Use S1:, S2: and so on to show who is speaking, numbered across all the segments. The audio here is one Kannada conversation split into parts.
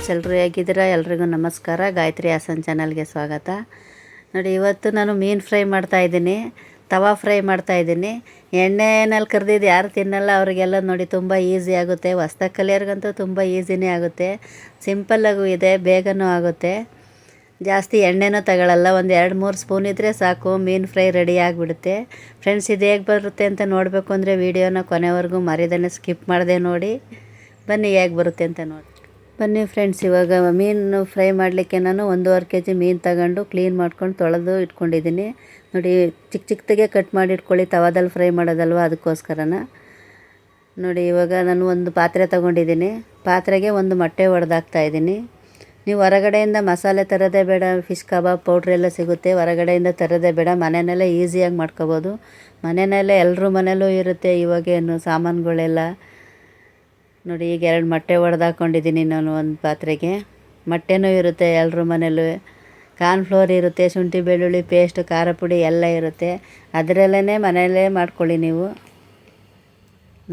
S1: ಫ್ರೆಂಡ್ಸ್, ಎಲ್ಲರೂ ಹೇಗಿದ್ದೀರಾ? ಎಲ್ರಿಗೂ ನಮಸ್ಕಾರ. ಗಾಯತ್ರಿ ಹಾಸನ್ ಚಾನಲ್ಗೆ ಸ್ವಾಗತ. ನೋಡಿ, ಇವತ್ತು ನಾನು ಮೀನು ಫ್ರೈ ಮಾಡ್ತಾಯಿದ್ದೀನಿ. ತವಾ ಫ್ರೈ ಮಾಡ್ತಾಯಿದ್ದೀನಿ. ಎಣ್ಣೆನಲ್ಲಿ ಕರೆದಿದ್ದು ಯಾರು ತಿನ್ನಲ್ಲ ಅವರಿಗೆಲ್ಲ ನೋಡಿ ತುಂಬ ಈಸಿ ಆಗುತ್ತೆ. ಹೊಸ್ದಾಗಿ ಕಲಿಯೋರ್ಗಂತೂ ತುಂಬ ಈಸಿನೇ ಆಗುತ್ತೆ. ಸಿಂಪಲ್ಲಾಗೂ ಇದೆ, ಬೇಗನೂ ಆಗುತ್ತೆ. ಜಾಸ್ತಿ ಎಣ್ಣೆನೂ ತಗೊಳ್ಳಲ್ಲ. ಒಂದು 2-3 ಸ್ಪೂನ್ ಇದ್ದರೆ ಸಾಕು, ಮೀನು ಫ್ರೈ ರೆಡಿ ಆಗಿಬಿಡುತ್ತೆ. ಫ್ರೆಂಡ್ಸ್, ಇದು ಹೇಗೆ ಬರುತ್ತೆ ಅಂತ ನೋಡಬೇಕು ಅಂದರೆ ವೀಡಿಯೋನ ಕೊನೆವರೆಗೂ ಮರಿದೇ ಸ್ಕಿಪ್ ಮಾಡದೆ ನೋಡಿ. ಬನ್ನಿ, ಹೇಗೆ ಬರುತ್ತೆ ಅಂತ ನೋಡಿ. ಬನ್ನಿ ಫ್ರೆಂಡ್ಸ್, ಇವಾಗ ಮೀನು ಫ್ರೈ ಮಾಡಲಿಕ್ಕೆ ನಾನು 1.5 kg ಮೀನು ತಗೊಂಡು ಕ್ಲೀನ್ ಮಾಡ್ಕೊಂಡು ತೊಳೆದು ಇಟ್ಕೊಂಡಿದ್ದೀನಿ. ನೋಡಿ, ಚಿಕ್ಕದಾಗೆ ಕಟ್ ಮಾಡಿ ಇಟ್ಕೊಳ್ಳಿ, ತವಾದಲ್ಲಿ ಫ್ರೈ ಮಾಡೋದಲ್ವ, ಅದಕ್ಕೋಸ್ಕರನ. ನೋಡಿ, ಇವಾಗ ನಾನು ಒಂದು ಪಾತ್ರೆ ತೊಗೊಂಡಿದ್ದೀನಿ. ಪಾತ್ರೆಗೆ ಒಂದು ಮೊಟ್ಟೆ ಒಡೆದಾಕ್ತಾಯಿದ್ದೀನಿ. ನೀವು ಹೊರಗಡೆಯಿಂದ ಮಸಾಲೆ ತರೋದೇ ಬೇಡ. ಫಿಶ್ ಕಬಾಬ್ ಪೌಡ್ರ್ ಎಲ್ಲ ಸಿಗುತ್ತೆ, ಹೊರಗಡೆಯಿಂದ ತರೋದೇ ಬೇಡ. ಮನೆಯಲ್ಲೇ ಈಸಿಯಾಗಿ ಮಾಡ್ಕೋಬೋದು. ಮನೆಯಲ್ಲೇ ಎಲ್ಲರ ಮನೇಲೂ ಇರುತ್ತೆ ಇವಾಗೇನು ಸಾಮಾನುಗಳೆಲ್ಲ. ನೋಡಿ, ಈಗ 2 ಮೊಟ್ಟೆ ಒಡೆದಾಕೊಂಡಿದ್ದೀನಿ ನಾನು ಒಂದು ಪಾತ್ರೆಗೆ. ಮೊಟ್ಟೆನೂ ಇರುತ್ತೆ ಎಲ್ಲರ ಮನೇಲೂ. ಕಾರ್ನ್ಫ್ಲೋರ್ ಇರುತ್ತೆ, ಶುಂಠಿ ಬೆಳ್ಳುಳ್ಳಿ ಪೇಸ್ಟ್, ಖಾರ ಪುಡಿ ಎಲ್ಲ ಇರುತ್ತೆ. ಅದರಲ್ಲೇ ಮನೆಯಲ್ಲೇ ಮಾಡ್ಕೊಳ್ಳಿ ನೀವು.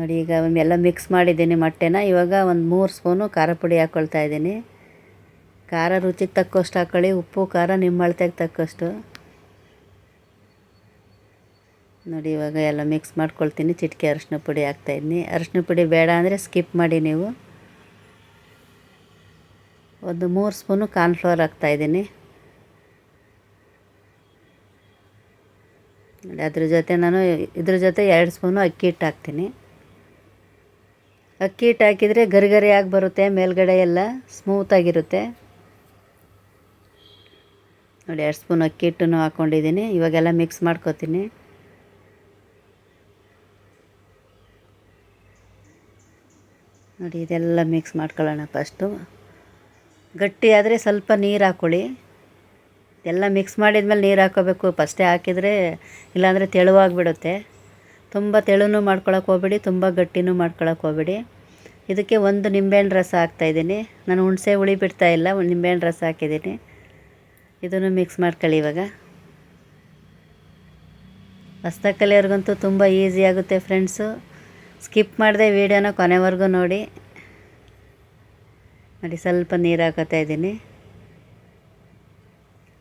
S1: ನೋಡಿ, ಈಗ ಎಲ್ಲ ಮಿಕ್ಸ್ ಮಾಡಿದ್ದೀನಿ ಮೊಟ್ಟೆನ. ಇವಾಗ ಒಂದು 3 ಸ್ಪೂನು ಖಾರ ಪುಡಿ ಹಾಕ್ಕೊಳ್ತಾ ಇದ್ದೀನಿ. ಖಾರ ರುಚಿಗೆ ತಕ್ಕಷ್ಟು ಹಾಕ್ಕೊಳ್ಳಿ. ಉಪ್ಪು ಖಾರ ನಿಮ್ಮ ಅಳತೆಗೆ ತಕ್ಕಷ್ಟು. ನೋಡಿ, ಇವಾಗ ಎಲ್ಲ ಮಿಕ್ಸ್ ಮಾಡ್ಕೊಳ್ತೀನಿ. ಚಿಟಿಕೆ ಅರಿಶಿನ ಪುಡಿ ಹಾಕ್ತಾಯಿದ್ದೀನಿ. ಅರಿಶಿನ ಪುಡಿ ಬೇಡ ಅಂದರೆ ಸ್ಕಿಪ್ ಮಾಡಿ ನೀವು. ಒಂದು 3 ಸ್ಪೂನು ಕಾರ್ನ್ಫ್ಲವರ್ ಹಾಕ್ತಾಯಿದ್ದೀನಿ. ನೋಡಿ, ಇದ್ರ ಜೊತೆ 2 ಸ್ಪೂನು ಅಕ್ಕಿ ಹಿಟ್ಟು ಹಾಕ್ತೀನಿ. ಅಕ್ಕಿ ಹಿಟ್ಟು ಹಾಕಿದರೆ ಗರಿ ಆಗಿ ಬರುತ್ತೆ, ಮೇಲ್ಗಡೆ ಎಲ್ಲ ಸ್ಮೂತಾಗಿರುತ್ತೆ. ನೋಡಿ, 2 ಸ್ಪೂನ್ ಅಕ್ಕಿ ಹಿಟ್ಟನ್ನು ಹಾಕ್ಕೊಂಡಿದ್ದೀನಿ. ಇವಾಗೆಲ್ಲ ಮಿಕ್ಸ್ ಮಾಡ್ಕೊತೀನಿ. ನೋಡಿ, ಇದೆಲ್ಲ ಮಿಕ್ಸ್ ಮಾಡ್ಕೊಳ್ಳೋಣ. ಫಸ್ಟು ಗಟ್ಟಿ ಆದರೆ ಸ್ವಲ್ಪ ನೀರು ಹಾಕ್ಕೊಳ್ಳಿ. ಎಲ್ಲ ಮಿಕ್ಸ್ ಮಾಡಿದ್ಮೇಲೆ ನೀರು ಹಾಕ್ಕೋಬೇಕು. ಫಸ್ಟೇ ಹಾಕಿದರೆ ಇಲ್ಲಾಂದರೆ ತೆಳುವಾಗಿಬಿಡುತ್ತೆ. ತುಂಬ ತೆಳುನೂ ಮಾಡ್ಕೊಳಕ್ಕೆ ಹೋಗ್ಬೇಡಿ, ತುಂಬ ಗಟ್ಟಿನೂ ಮಾಡ್ಕೊಳಕ್ಕೆ ಹೋಗ್ಬೇಡಿ. ಇದಕ್ಕೆ ಒಂದು ನಿಂಬೆಹಣ್ಣು ರಸ ಹಾಕ್ತಾಯಿದ್ದೀನಿ. ನಾನು ಹುಣಸೆ ಹುಳಿ ಬಿಡ್ತಾಯಿಲ್ಲ, ನಿಂಬೆಹಣ್ಣು ರಸ ಹಾಕಿದ್ದೀನಿ. ಇದನ್ನು ಮಿಕ್ಸ್ ಮಾಡ್ಕೊಳ್ಳಿ. ಇವಾಗ ಹೊಸ್ದಾಗಿ ಕಲಿಯೋರ್ಗಂತೂ ತುಂಬ ಈಸಿ ಆಗುತ್ತೆ ಫ್ರೆಂಡ್ಸು. ಸ್ಕಿಪ್ ಮಾಡದೆ ವೀಡಿಯೋನ ಕೊನೆವರೆಗೂ ನೋಡಿ. ನೋಡಿ, ಸ್ವಲ್ಪ ನೀರು ಹಾಕೋತಾ ಇದ್ದೀನಿ.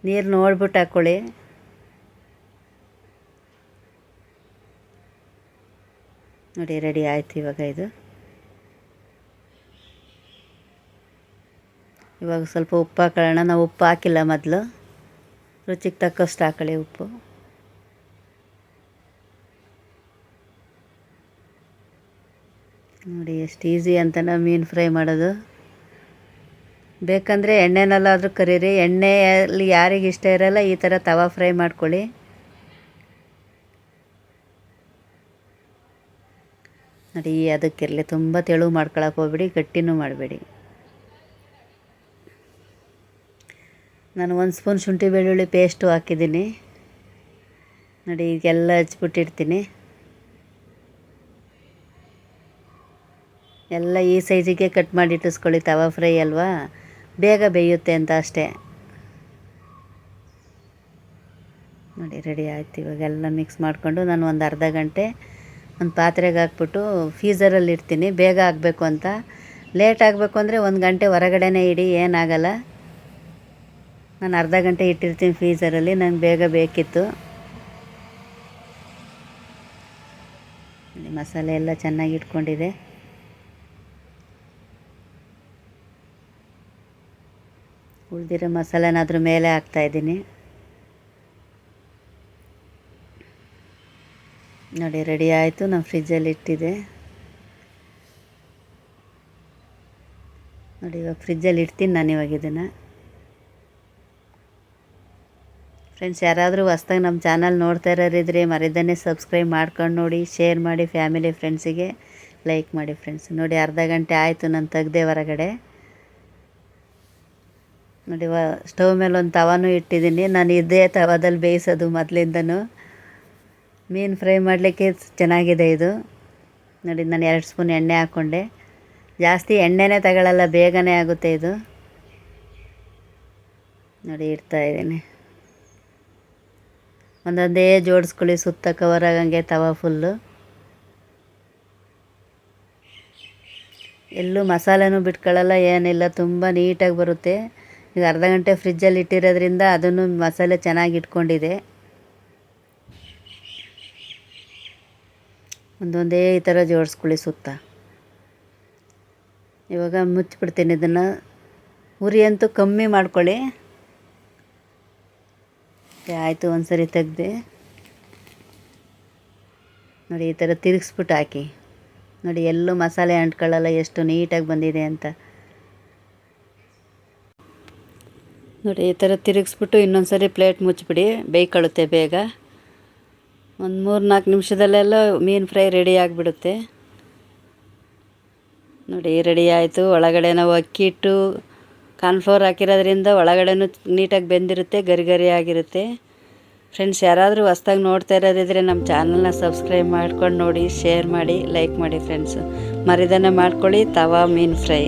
S1: ನೀರು ನೋಡ್ಬಿಟ್ಟು ಹಾಕ್ಕೊಳ್ಳಿ. ನೋಡಿ, ರೆಡಿ ಆಯಿತು ಇವಾಗ ಇದು. ಇವಾಗ ಸ್ವಲ್ಪ ಉಪ್ಪು ಹಾಕೊಳ್ಳೋಣ. ನಾವು ಉಪ್ಪು ಹಾಕಿಲ್ಲ ಮೊದಲು. ರುಚಿಗೆ ತಕ್ಕಷ್ಟು ಹಾಕೊಳ್ಳಿ ಉಪ್ಪು. ನೋಡಿ, ಎಷ್ಟು ಈಸಿ ಅಂತನ ಮೀನು ಫ್ರೈ ಮಾಡೋದು. ಬೇಕಂದರೆ ಎಣ್ಣೆನಲ್ಲಾದರೂ ಕರೀರಿ. ಎಣ್ಣೆಯಲ್ಲಿ ಯಾರಿಗೆ ಇಷ್ಟ ಇರೋಲ್ಲ ಈ ಥರ ತವಾ ಫ್ರೈ ಮಾಡ್ಕೊಳ್ಳಿ. ನೋಡಿ, ಅದಕ್ಕಿರಲಿ. ತುಂಬ ತೆಳು ಮಾಡ್ಕೊಳಕ್ಕೆ ಹೋಗ್ಬೇಡಿ, ಗಟ್ಟಿನೂ ಮಾಡಬೇಡಿ. ನಾನು 1 ಸ್ಪೂನ್ ಶುಂಠಿ ಬೆಳ್ಳುಳ್ಳಿ ಪೇಸ್ಟು ಹಾಕಿದ್ದೀನಿ. ನೋಡಿ, ಈಗೆಲ್ಲ ಹಚ್ಬಿಟ್ಟಿರ್ತೀನಿ. ಎಲ್ಲ ಈ ಸೈಜಿಗೆ ಕಟ್ ಮಾಡಿ ಇಟ್ಟಿಸ್ಕೊಳ್ಳಿ. ತವಾ ಫ್ರೈ ಅಲ್ವಾ, ಬೇಗ ಬೇಯುತ್ತೆ ಅಂತ ಅಷ್ಟೇ. ನೋಡಿ, ರೆಡಿ ಆಯ್ತು. ಇವಾಗೆಲ್ಲ ಮಿಕ್ಸ್ ಮಾಡಿಕೊಂಡು ನಾನು ಒಂದು ಅರ್ಧ ಗಂಟೆ ಒಂದು ಪಾತ್ರೆಗೆ ಹಾಕ್ಬಿಟ್ಟು ಫ್ರೀಝರಲ್ಲಿ ಇಡ್ತೀನಿ. ಬೇಗ ಆಗಬೇಕು ಅಂತ. ಲೇಟ್ ಆಗಬೇಕು ಅಂದರೆ 1 ಗಂಟೆ ಹೊರಗಡೆನೇ ಇಡಿ, ಏನಾಗಲ್ಲ. ನಾನು ಅರ್ಧ ಗಂಟೆ ಇಟ್ಟಿರ್ತೀನಿ ಫ್ರೀಝರಲ್ಲಿ. ನಂಗೆ ಬೇಗ ಬೇಕಿತ್ತು. ಮಸಾಲೆ ಎಲ್ಲ ಚೆನ್ನಾಗಿ ಇಟ್ಕೊಂಡಿದೆ. ಉಳಿದಿರೋ ಮಸಾಲೆನ ಅದ್ರ ಮೇಲೆ ಹಾಕ್ತಾಯಿದ್ದೀನಿ. ನೋಡಿ, ರೆಡಿ ಆಯಿತು. ನಾನು ಫ್ರಿಜ್ಜಲ್ಲಿ ಇಟ್ಟಿದ್ದೆ. ನೋಡಿ, ಇವಾಗ ಫ್ರಿಜ್ಜಲ್ಲಿ ಇಡ್ತೀನಿ ನಾನು ಇವಾಗ ಇದನ್ನು. ಫ್ರೆಂಡ್ಸ್, ಯಾರಾದರೂ ಹೊಸ್ದಾಗಿ ನಮ್ಮ ಚಾನಲ್ ನೋಡ್ತಾ ಇರೋರಿದ್ರೆ ಮರಿದೇ ಸಬ್ಸ್ಕ್ರೈಬ್ ಮಾಡ್ಕೊಂಡು ನೋಡಿ, ಶೇರ್ ಮಾಡಿ, ಫ್ಯಾಮಿಲಿ ಫ್ರೆಂಡ್ಸಿಗೆ ಲೈಕ್ ಮಾಡಿ ಫ್ರೆಂಡ್ಸ್. ನೋಡಿ, ಅರ್ಧ ಗಂಟೆ ಆಯಿತು ನಾನು ತೆಗ್ದೆ ಹೊರಗಡೆ. ನೋಡಿ, ಸ್ಟವ್ ಮೇಲೆ ಒಂದು ತವಾನೂ ಇಟ್ಟಿದ್ದೀನಿ. ನಾನು ಇದೇ ತವಾದಲ್ಲಿ ಬೇಯಿಸೋದು ಮೊದಲಿಂದನೂ. ಮೀನು ಫ್ರೈ ಮಾಡಲಿಕ್ಕೆ ಚೆನ್ನಾಗಿದೆ ಇದು. ನೋಡಿ, ನಾನು 2 ಸ್ಪೂನ್ ಎಣ್ಣೆ ಹಾಕ್ಕೊಂಡೆ. ಜಾಸ್ತಿ ಎಣ್ಣೆನೇ ತಗೊಳ್ಳಲ್ಲ, ಬೇಗನೆ ಆಗುತ್ತೆ ಇದು. ನೋಡಿ, ಇಡ್ತಾಯಿದ್ದೀನಿ. ಒಂದೊಂದೇ ಜೋಡಿಸ್ಕೊಳ್ಳಿ, ಸುತ್ತ ಕವರ್ ಆಗಂಗೆ ತವಾ ಫುಲ್ಲು. ಎಲ್ಲೂ ಮಸಾಲೆನೂ ಬಿಟ್ಕೊಳ್ಳಲ್ಲ, ಏನಿಲ್ಲ, ತುಂಬ ನೀಟಾಗಿ ಬರುತ್ತೆ. ಈಗ ಅರ್ಧ ಗಂಟೆ ಫ್ರಿಜ್ಜಲ್ಲಿ ಇಟ್ಟಿರೋದ್ರಿಂದ ಅದನ್ನು ಮಸಾಲೆ ಚೆನ್ನಾಗಿ ಇಟ್ಕೊಂಡಿದೆ. ಒಂದೊಂದೇ ಈ ಥರ ಜೋಡಿಸ್ಕೊಳ್ಳಿ ಸುತ್ತ. ಇವಾಗ ಮುಚ್ಚಿಬಿಡ್ತೀನಿ ಇದನ್ನು. ಉರಿ ಅಂತೂ ಕಮ್ಮಿ ಮಾಡ್ಕೊಳ್ಳಿ. ಆಯಿತು, ಒಂದು ಸರಿ ತೆಗ್ದೆ ನೋಡಿ. ಈ ಥರ ತಿರುಗಿಸ್ಬಿಟ್ಟು ಹಾಕಿ ನೋಡಿ, ಎಲ್ಲೂ ಮಸಾಲೆ ಅಂಟ್ಕೊಳ್ಳಲ್ಲ, ಎಷ್ಟು ನೀಟಾಗಿ ಬಂದಿದೆ ಅಂತ ನೋಡಿ. ಈ ಥರ ತಿರುಗಿಸ್ಬಿಟ್ಟು ಇನ್ನೊಂದು ಸರಿ ಪ್ಲೇಟ್ ಮುಚ್ಚಿಬಿಡಿ, ಬೇಯ್ಕೊಳ್ಳುತ್ತೆ ಬೇಗ. ಒಂದು 3-4 ನಿಮಿಷದಲ್ಲೆಲ್ಲ ಮೀನು ಫ್ರೈ ರೆಡಿ ಆಗಿಬಿಡುತ್ತೆ ನೋಡಿ. ರೆಡಿ ಆಯಿತು. ಒಳಗಡೆ ನಾವು ಅಕ್ಕಿ ಹಿಟ್ಟು ಕಾರ್ನ್ಫ್ಲೋರ್ ಹಾಕಿರೋದ್ರಿಂದ ಒಳಗಡೆನೂ ನೀಟಾಗಿ ಬೆಂದಿರುತ್ತೆ, ಗರಿ ಗರಿ ಆಗಿರುತ್ತೆ. ಫ್ರೆಂಡ್ಸ್, ಯಾರಾದರೂ ಹೊಸ್ದಾಗಿ ನೋಡ್ತಾ ಇರೋದಿದ್ರೆ ನಮ್ಮ ಚಾನಲ್ನ ಸಬ್ಸ್ಕ್ರೈಬ್ ಮಾಡ್ಕೊಂಡು ನೋಡಿ, ಶೇರ್ ಮಾಡಿ, ಲೈಕ್ ಮಾಡಿ ಫ್ರೆಂಡ್ಸು. ಮರಿದನ್ನ ಮಾಡ್ಕೊಳ್ಳಿ. ತವಾ ಮೀನು ಫ್ರೈ.